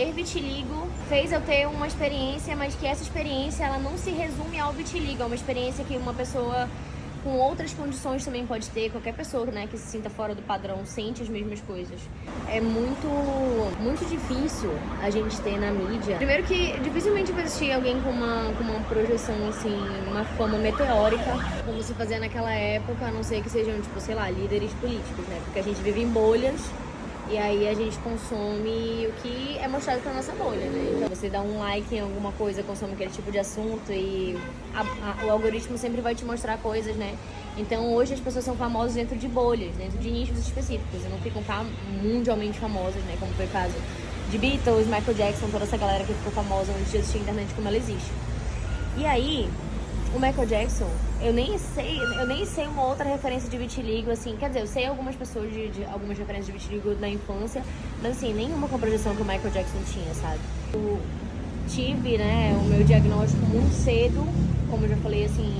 ter vitiligo fez eu ter uma experiência, mas que essa experiência ela não se resume ao vitiligo, é uma experiência que uma pessoa com outras condições também pode ter, qualquer pessoa, né, que se sinta fora do padrão sente as mesmas coisas. É muito difícil a gente ter na mídia. Primeiro que dificilmente vai existir alguém com uma projeção, assim, uma fama meteórica, como se fazia naquela época, a não ser que sejam, tipo, sei lá, líderes políticos, né, porque a gente vive em bolhas. E aí a gente consome o que é mostrado pra nossa bolha, né? Então você dá um like em alguma coisa, consome aquele tipo de assunto e o algoritmo sempre vai te mostrar coisas, né? Então hoje as pessoas são famosas dentro de bolhas, dentro de nichos específicos e não ficam mundialmente famosas, né? Como foi o caso de Beatles, Michael Jackson, toda essa galera que ficou famosa antes de existir a internet como ela existe. E aí, o Michael Jackson, eu nem sei uma outra referência de vitiligo, assim, quer dizer, eu sei algumas pessoas de algumas referências de vitiligo na infância, mas assim, nenhuma com a projeção que o Michael Jackson tinha, sabe? Eu tive, né, o meu diagnóstico muito cedo, como eu já falei, assim,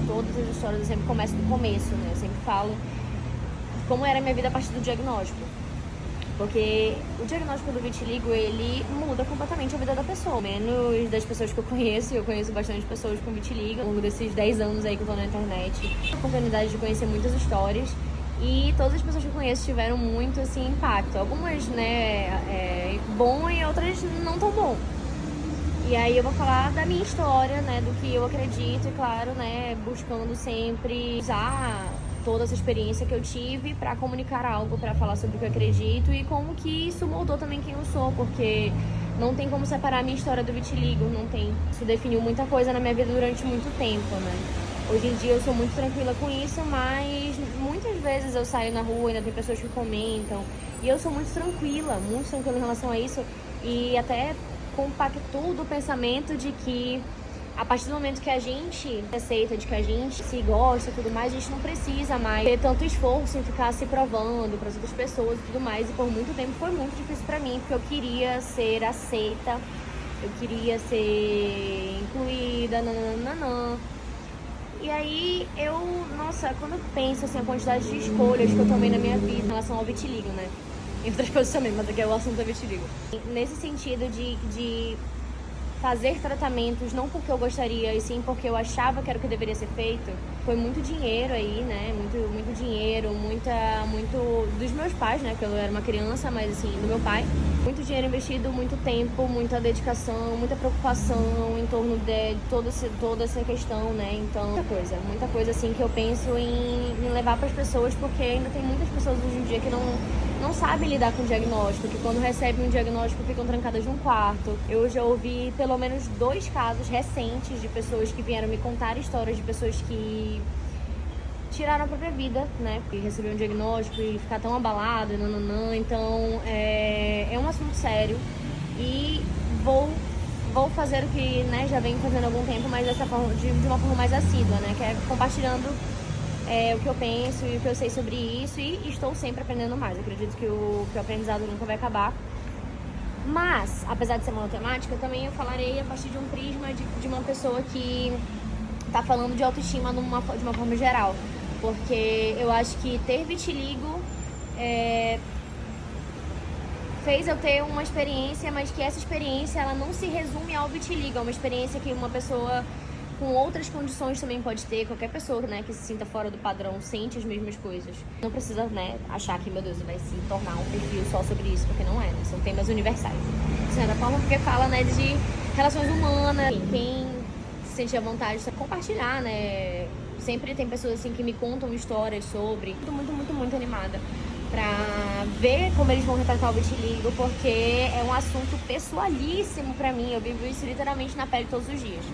todas as histórias eu sempre começo do começo, né, eu sempre falo como era a minha vida a partir do diagnóstico. Porque o diagnóstico do vitiligo, ele muda completamente a vida da pessoa. Menos das pessoas que eu conheço bastante pessoas com vitiligo ao longo desses 10 anos aí que eu tô na internet. Tive a oportunidade de conhecer muitas histórias e todas as pessoas que eu conheço tiveram muito, assim, impacto. Algumas, né, bom e outras não tão bom. E aí eu vou falar da minha história, né, do que eu acredito e, claro, né, buscando sempre usar toda essa experiência que eu tive para comunicar algo, para falar sobre o que eu acredito e como que isso moldou também quem eu sou, porque não tem como separar a minha história do vitiligo, não tem. Isso definiu muita coisa na minha vida durante muito tempo, né? Hoje em dia eu sou muito tranquila com isso, mas muitas vezes eu saio na rua e ainda tem pessoas que comentam e eu sou muito tranquila em relação a isso e até compactuo do pensamento de que a partir do momento que a gente aceita, de que a gente se gosta e tudo mais, a gente não precisa mais ter tanto esforço em ficar se provando para as outras pessoas e tudo mais. E por muito tempo foi muito difícil para mim, porque eu queria ser aceita, eu queria ser incluída, nananana. E aí nossa, quando eu penso assim, a quantidade de escolhas que eu tomei na minha vida em relação ao vitiligo, né? Em outras coisas também, mas aqui é o assunto é vitiligo. Nesse sentido de fazer tratamentos, não porque eu gostaria, e sim porque eu achava que era o que deveria ser feito, foi muito dinheiro aí, né? Muito dinheiro, muito dos meus pais, né? Porque eu era uma criança, mas assim, do meu pai. Muito dinheiro investido, muito tempo, muita dedicação, muita preocupação em torno de toda essa questão, né? Então, muita coisa assim que eu penso em levar para as pessoas, porque ainda tem muitas pessoas hoje em dia que não sabem lidar com o diagnóstico, que quando recebem um diagnóstico ficam trancadas num quarto. Eu já ouvi pelo menos 2 casos recentes de pessoas que vieram me contar histórias de pessoas que tiraram a própria vida, né? Porque receberam um diagnóstico e ficar tão abalado, nananã. Então, é um assunto sério e vou fazer o que, né, já venho fazendo há algum tempo, mas dessa forma, de uma forma mais assídua, né? Que é compartilhando o que eu penso e o que eu sei sobre isso e estou sempre aprendendo mais. Acredito que o aprendizado nunca vai acabar. Mas, apesar de ser monotemática, também eu falarei a partir de um prisma de uma pessoa que tá falando de autoestima de uma forma geral. Porque eu acho que ter vitiligo fez eu ter uma experiência, mas que essa experiência ela não se resume ao vitiligo. É uma experiência que uma pessoa com outras condições também pode ter, qualquer pessoa, né, que se sinta fora do padrão sente as mesmas coisas. Não precisa, né, achar que, meu Deus, vai se tornar um perfil só sobre isso, porque não é, né? São temas universais. De certa forma, porque fala, né, de relações humanas, quem se sente à vontade de compartilhar, né? Sempre tem pessoas assim que me contam histórias sobre. Muito animada pra ver como eles vão retratar o vitiligo, porque é um assunto pessoalíssimo pra mim. Eu vivo isso literalmente na pele todos os dias.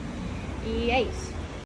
E é isso.